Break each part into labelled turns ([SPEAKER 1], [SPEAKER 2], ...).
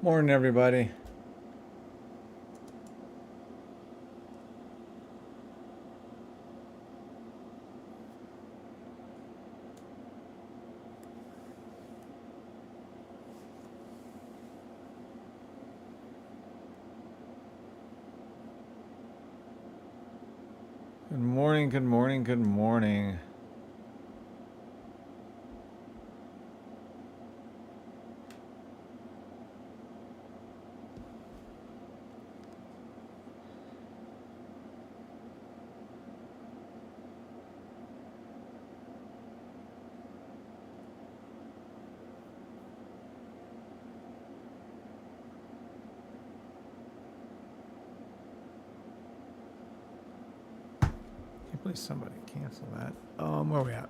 [SPEAKER 1] Morning, everybody. Good morning, good morning, good morning. Can't believe somebody canceled that. Where are we at?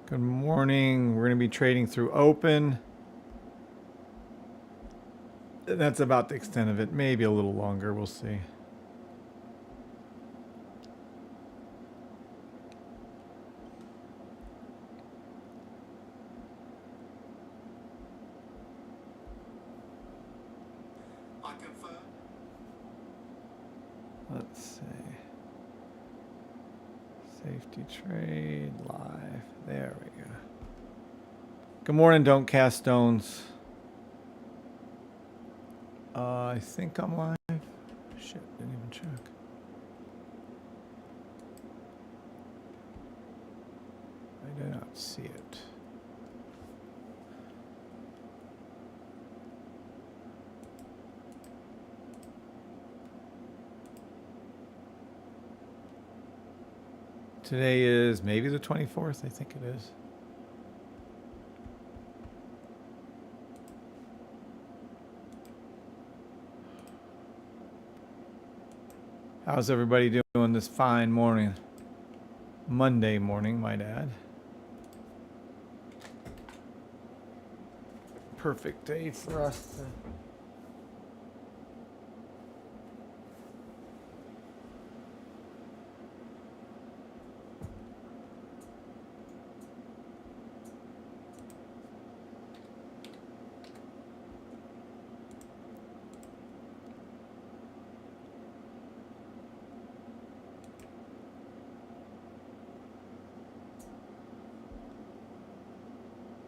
[SPEAKER 1] Good morning. We're going to be trading through open. That's about the extent of it. Maybe a little longer. We'll see. Let's see. Safety trade live. There we go. Good morning, Don't Cast Stones. I think I'm live. Shit, didn't even check. I do not see it. Today is maybe the 24th, I think it is. How's everybody doing this fine morning? Monday morning, might add. Perfect day for us to...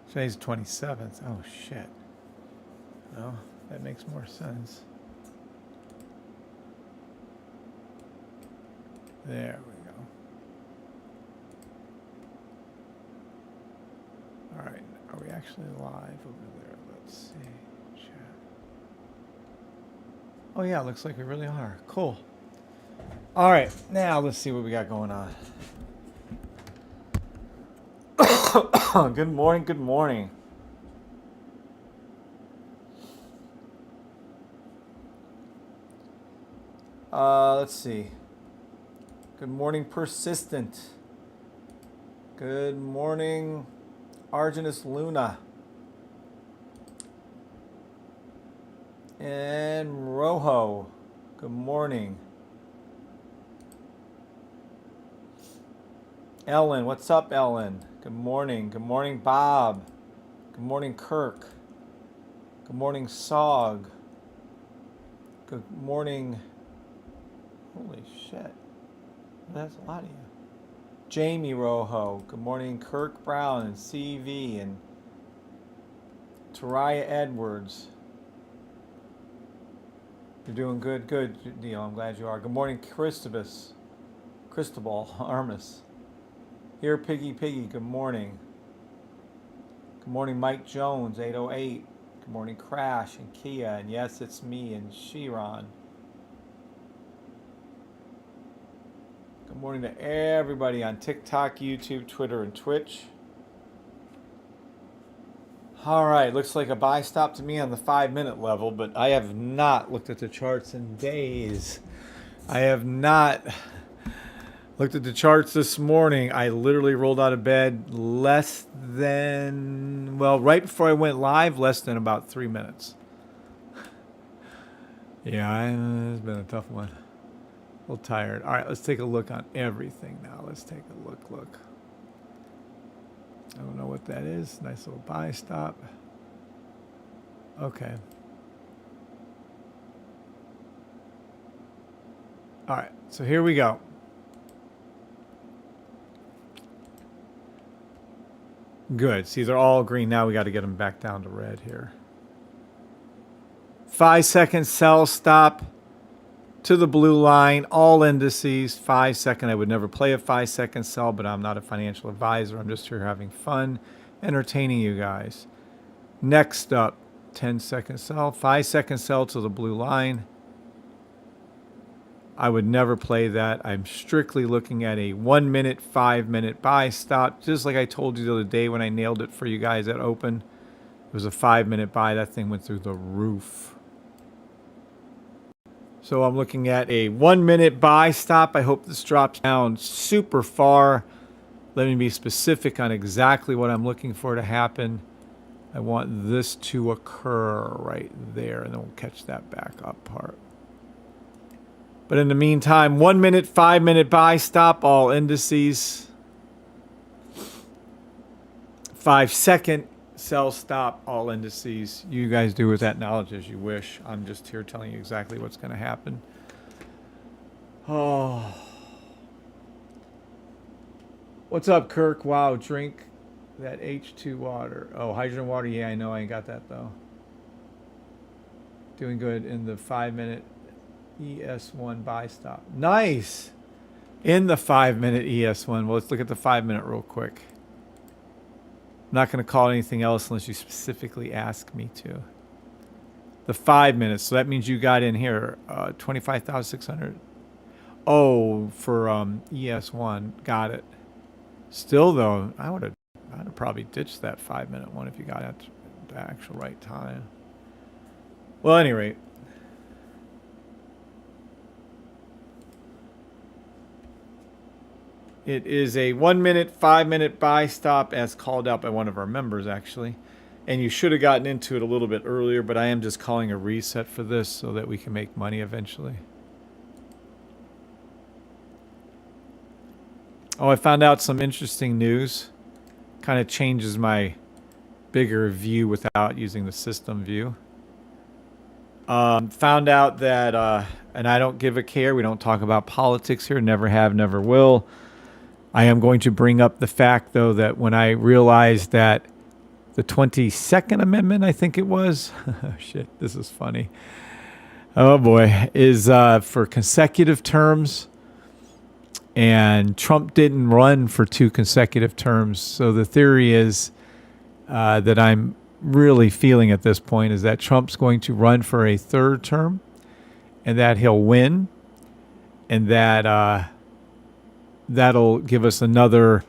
[SPEAKER 1] Today's 27th. Oh, shit. Well, that makes more sense. There we go. All right. Are we actually live over there? Let's see. Chat. Oh, yeah. Looks like we really are. Cool. All right. Now let's see what we got going on. Good morning. Good morning. Let's see. Good morning, Persistent. Good morning, Arginus Luna. And Rojo. Good morning. Ellen, what's up, Ellen? Good morning. Good morning, Bob. Good morning, Kirk. Good morning, Sog. Good morning. Holy shit. That's a lot of you. Jamie Rojo. Good morning, Kirk Brown and CV and Taraya Edwards. You're doing good. Good, Neil. I'm glad you are. Good morning, Cristobal Armis. Here, Piggy. Good morning. Good morning, Mike Jones, 808. Good morning, Crash and Kia. And yes, it's me and Shiron. Good morning to everybody on TikTok, YouTube, Twitter, and Twitch. All right, looks like a buy stop to me on the 5-minute level, but I have not looked at the charts in days. I have not looked at the charts this morning. I literally rolled out of bed less than, well, right before I went live, less than about 3 minutes. Yeah, it's been a tough one. A little tired. All right, let's take a look on everything now. Let's take a look. I don't know what that is. Nice little buy stop. Okay. All right, so here we go. Good. See, they're all green. Now we got to get them back down to red here. 5-second sell stop to the blue line, all indices. 5-second. I would never play a 5-second sell, but I'm not a financial advisor. I'm just here having fun, entertaining you guys. Next up, 10-second sell. 5-second sell to the blue line. I would never play that. I'm strictly looking at a 1 minute, 5 minute buy stop. Just like I told you the other day when I nailed it for you guys at open. It was a 5 minute buy. That thing went through the roof. So I'm looking at a 1 minute buy stop. I hope this drops down super far. Let me be specific on exactly what I'm looking for to happen. I want this to occur right there, and then we'll catch that back up part. But in the meantime, 1 minute, 5 minute buy stop, all indices. 5-second sell stop, all indices. You guys do with that knowledge as you wish. I'm just here telling you exactly what's going to happen. Oh. What's up, Kirk? Wow, drink that H2 water. Oh, hydrogen water. Yeah, I know. I ain't got that, though. Doing good in the 5 minute ES1 buy stop. Nice. In the 5 minute ES1. Well, let's look at the 5 minute real quick. I'm not going to call it anything else unless you specifically ask me to. The 5 minutes. So that means you got in here 25,600. Oh, for ES1. Got it. Still though, I'd have probably ditched that 5 minute one if you got at the actual right time. Well, at any rate. It is a 1 minute, 5 minute buy stop as called out by one of our members, actually. And you should have gotten into it a little bit earlier, but I am just calling a reset for this so that we can make money eventually. Oh, I found out some interesting news. Kind of changes my bigger view without using the system view. Found out that, and I don't give a care. We don't talk about politics here. Never have, never will. I am going to bring up the fact, though, that when I realized that the 22nd Amendment, I think it was, shit, this is funny. Oh boy, is for consecutive terms. And Trump didn't run for 2 consecutive terms. So the theory is that I'm really feeling at this point is that Trump's going to run for a 3rd term and that he'll win and that that'll give us another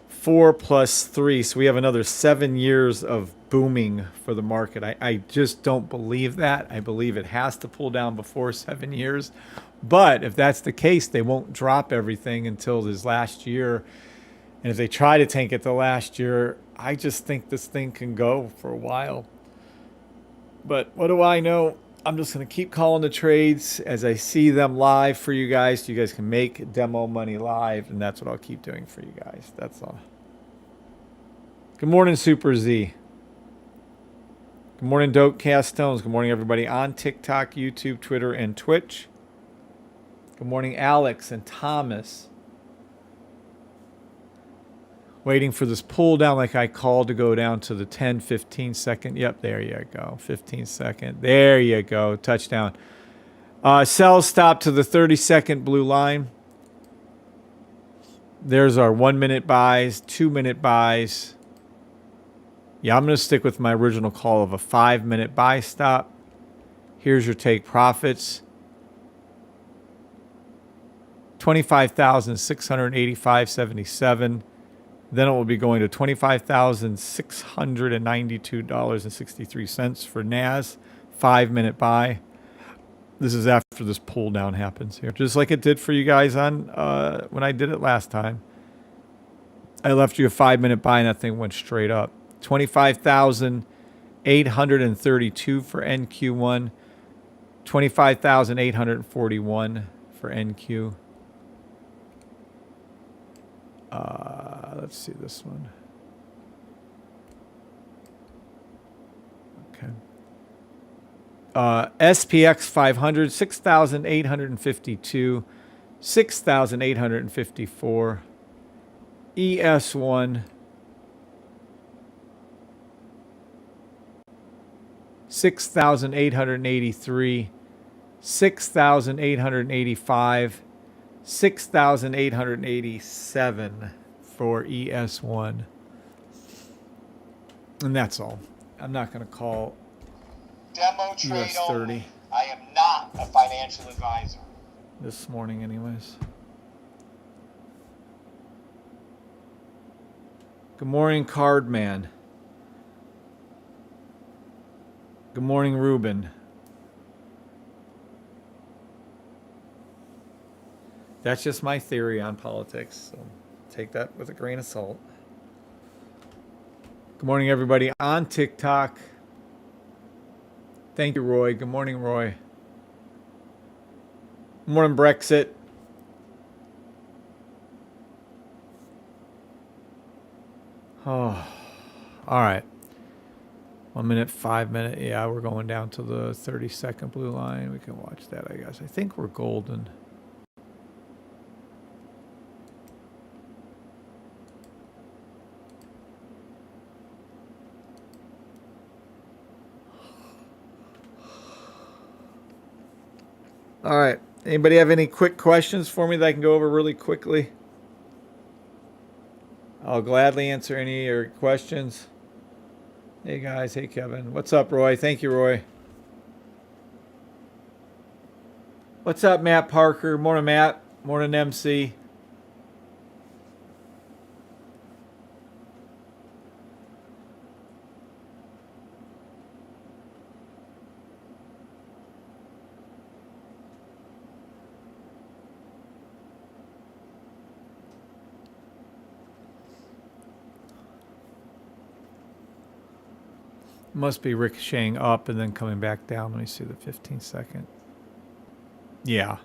[SPEAKER 1] 4 plus 3. So we have another 7 years of booming for the market. I just don't believe that. I believe it has to pull down before 7 years. But if that's the case, they won't drop everything until this last year. And if they try to tank it the last year, I just think this thing can go for a while. But what do I know? I'm just going to keep calling the trades as I see them live for you guys. So you guys can make demo money live. And that's what I'll keep doing for you guys. That's all. Good morning, Super Z. Good morning, Dope Cast Stones. Good morning, everybody on TikTok, YouTube, Twitter, and Twitch. Good morning, Alex and Thomas. Waiting for this pull down like I called to go down to the 10, 15 second. Yep, there you go. 15 second. There you go. Touchdown. Sell stop to the 30-second blue line. There's our 1 minute buys, 2 minute buys. Yeah, I'm going to stick with my original call of a 5 minute buy stop. Here's your take profits. 25,685.77. Then it will be going to $25,692.63 for NAS. 5 minute buy. This is after this pull down happens here. Just like it did for you guys on when I did it last time. I left you a 5 minute buy and that thing went straight up. 25,832 for NQ1. 25,841 for NQ. Let's see this one. SPX 500, 6,852, 6,854. ES1, 6,883, 6,885, 6,887 for ES1. And that's all. I'm not going to call
[SPEAKER 2] Demo trade
[SPEAKER 1] US 30
[SPEAKER 2] only. I am not a financial advisor.
[SPEAKER 1] this morning anyways. Good morning, Cardman. Good morning, Ruben. That's just my theory on politics, so take that with a grain of salt. Good morning, everybody on TikTok. Thank you, Roy. Good morning, Roy. Good morning, Brexit. Oh, all right. 1 minute, 5 minute. Yeah, we're going down to the 30-second blue line. We can watch that, I guess. I think we're golden. All right. Anybody have any quick questions for me that I can go over really quickly? I'll gladly answer any of your questions. Hey, guys. Hey, Kevin. What's up, Roy? Thank you, Roy. What's up, Matt Parker? Morning, Matt. Morning, MC. Must be ricocheting up and then coming back down. Let me see the 15-second. Yeah.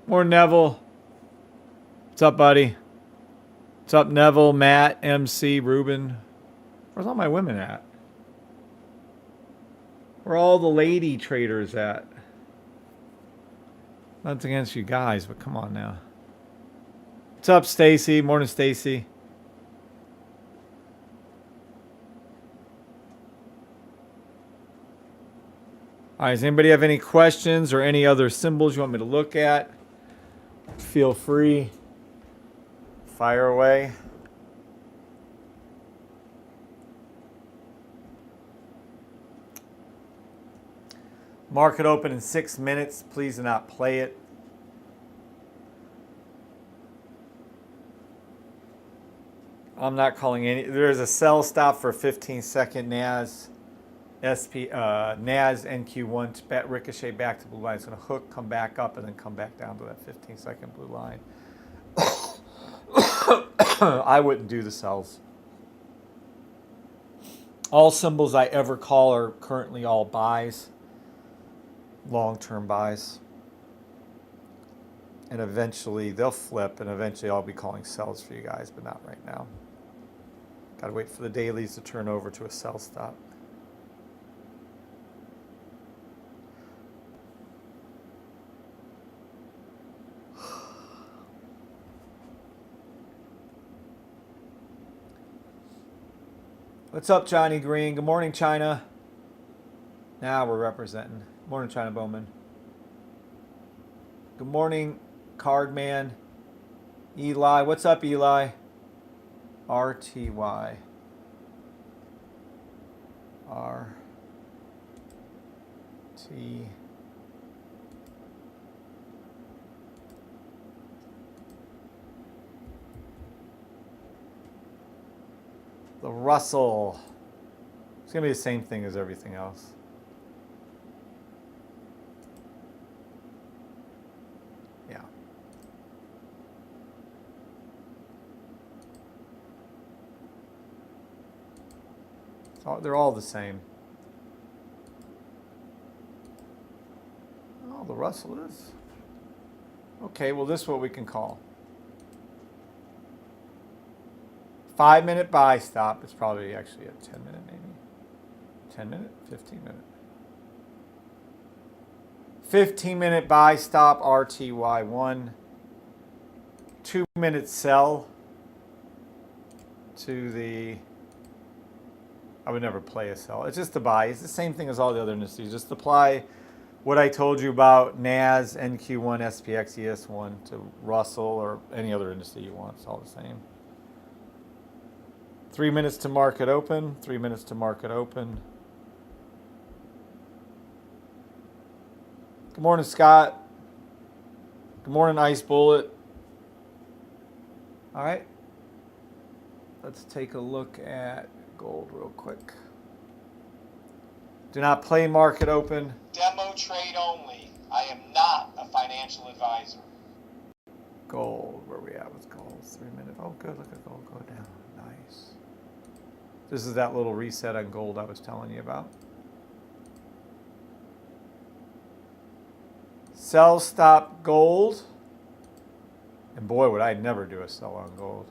[SPEAKER 1] More Neville. What's up, buddy? What's up, Neville, Matt, MC, Ruben? Where's all my women at? Where are all the lady traders at? Nothing against you guys, but come on now. What's up, Stacy? Morning, Stacy. All right, does anybody have any questions or any other symbols you want me to look at? Feel free. Fire away. Market open in 6 minutes. Please do not play it. I'm not calling any. There's a sell stop for 15-second NAS. NAS NQ1 ricochet back to blue line. It's going to hook, come back up, and then come back down to that 15-second blue line. I wouldn't do the sells. All symbols I ever call are currently all buys, long-term buys. And eventually they'll flip, and eventually I'll be calling sells for you guys, but not right now. Got to wait for the dailies to turn over to a sell stop. What's up, Johnny Green? Good morning, China. Now we're representing. Morning, China Bowman. Good morning, Cardman. Eli. What's up, Eli? RTY. RT. The Russell. It's going to be the same thing as everything else. Yeah. So they're all the same. Oh, the Russell is. Okay, well, this is what we can call. 5-minute buy stop. It's probably actually a 10-minute maybe. 10-minute, 15-minute. 15-minute buy stop, RTY1. 2-minute sell to the, I would never play a sell. It's just a buy. It's the same thing as all the other indices. Just apply what I told you about NAS, NQ1, SPX, ES1 to Russell or any other index you want. It's all the same. 3 minutes to market open. 3 minutes to market open. Good morning, Scott. Good morning, Ice Bullet. All right. Let's take a look at gold real quick. Do not play market open.
[SPEAKER 2] Demo trade only. I am not a financial advisor.
[SPEAKER 1] Gold, where we at with gold? 3 minutes. Oh, good. Look at gold go down. Nice. This is that little reset on gold I was telling you about. Sell stop gold. And boy, would I never do a sell on gold.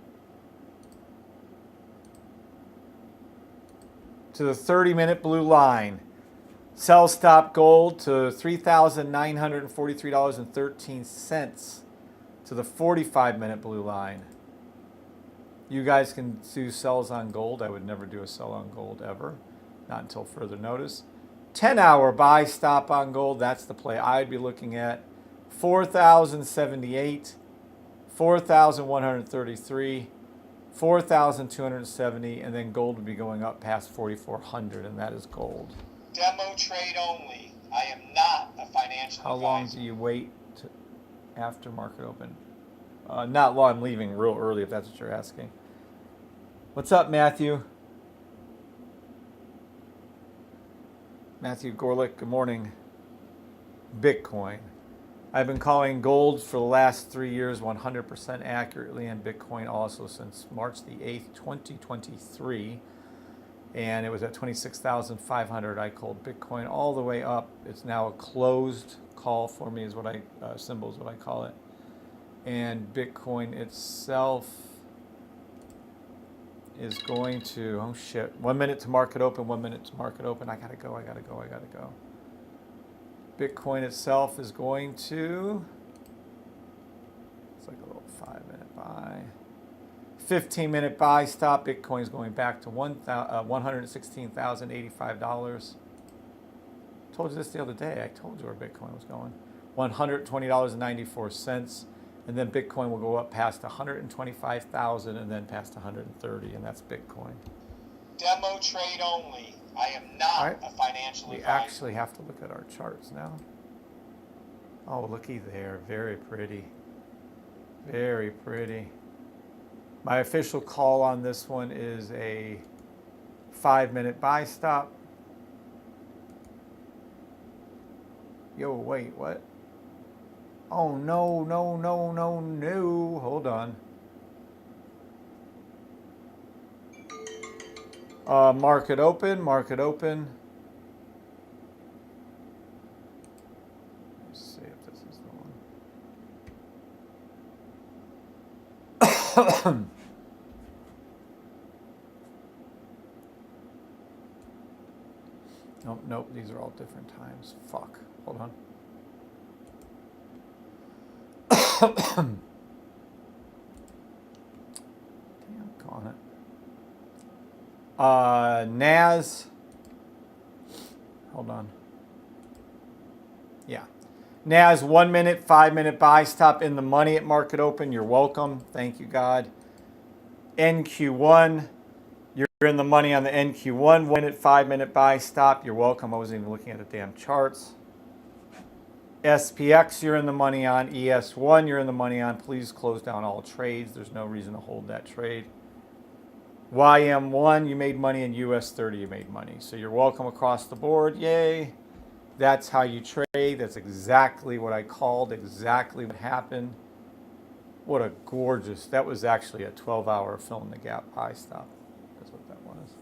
[SPEAKER 1] To the 30-minute blue line. Sell stop gold to $3,943.13 to the 45-minute blue line. You guys can do sells on gold. I would never do a sell on gold ever, not until further notice. 10-hour buy stop on gold. That's the play I'd be looking at. 4,078, 4,133, 4,270, and then gold would be going up past 4,400, and that is gold.
[SPEAKER 2] Demo trade only. I am not a financial
[SPEAKER 1] How
[SPEAKER 2] advisor.
[SPEAKER 1] long do you wait to after market open? Not long. I'm leaving real early if that's what you're asking. What's up, Matthew? Matthew Gorlick, good morning. Bitcoin. I've been calling gold for the last 3 years 100% accurately, and Bitcoin also since March the 8th, 2023. And it was at 26,500. I called Bitcoin all the way up. It's now a closed call for me is what I, symbol is what I call it. And Bitcoin itself is going to, oh shit, 1 minute to market open, 1 minute to market open. I gotta go. Bitcoin itself is going to, it's like a little 5-minute buy. 15-minute buy stop. Bitcoin is going back to $116,085. Told you this the other day. I told you where Bitcoin was going. $120.94. And then Bitcoin will go up past 125,000 and then past 130, and that's Bitcoin.
[SPEAKER 2] Demo trade only. I am not a financial advisor.
[SPEAKER 1] We actually have to look at our charts now. Oh, looky there. Very pretty. Very pretty. My official call on this one is a 5-minute buy stop. Yo, wait, what? Oh, no. Hold on. Market open. Let's see if this is the one. Nope, these are all different times. Fuck, hold on. Damn, calling it. NAS. Hold on. Yeah. NAS 1 minute, 5-minute buy stop in the money at market open. You're welcome. Thank you, God. NQ1. You're in the money on the NQ1. 1 minute, 5-minute buy stop. You're welcome. I wasn't even looking at the damn charts. SPX, you're in the money on. ES1, you're in the money on. Please close down all trades. There's no reason to hold that trade. YM1, you made money, and US30, you made money. So you're welcome across the board. Yay. That's how you trade. That's exactly what I called, exactly what happened. What a gorgeous, that was actually a 12-hour fill in the gap buy stop. That's what that was.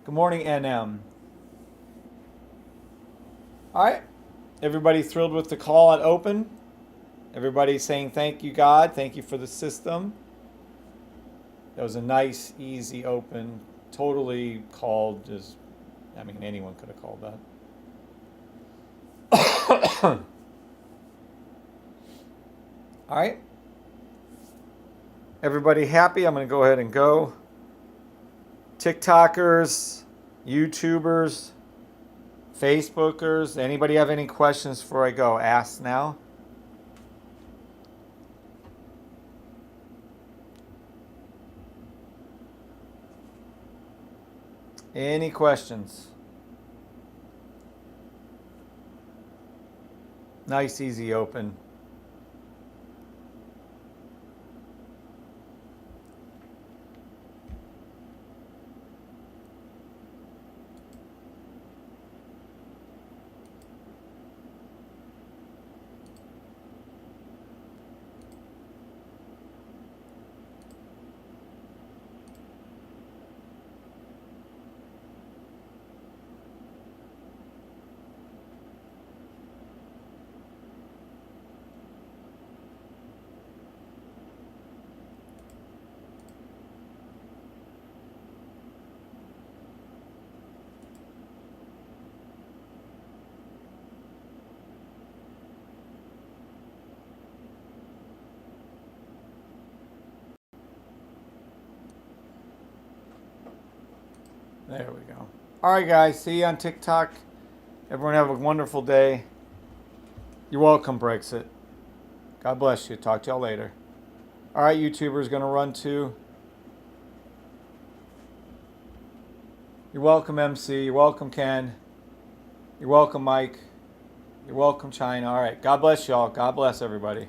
[SPEAKER 1] Good morning, NM. All right. Everybody thrilled with the call at open? Everybody saying thank you, God. Thank you for the system. That was a nice, easy open. Totally called. Just, I mean, anyone could have called that. All right. Everybody happy? I'm going to go ahead and go. TikTokers, YouTubers, Facebookers, anybody have any questions before I go? Ask now. Any questions? Nice, easy open. There we go. All right, guys. See you on TikTok. Everyone have a wonderful day. You're welcome, Brexit. God bless you. Talk to y'all later. All right, YouTubers going to run too. You're welcome, MC. You're welcome, Ken. You're welcome, Mike. You're welcome, China. All right. God bless y'all. God bless everybody.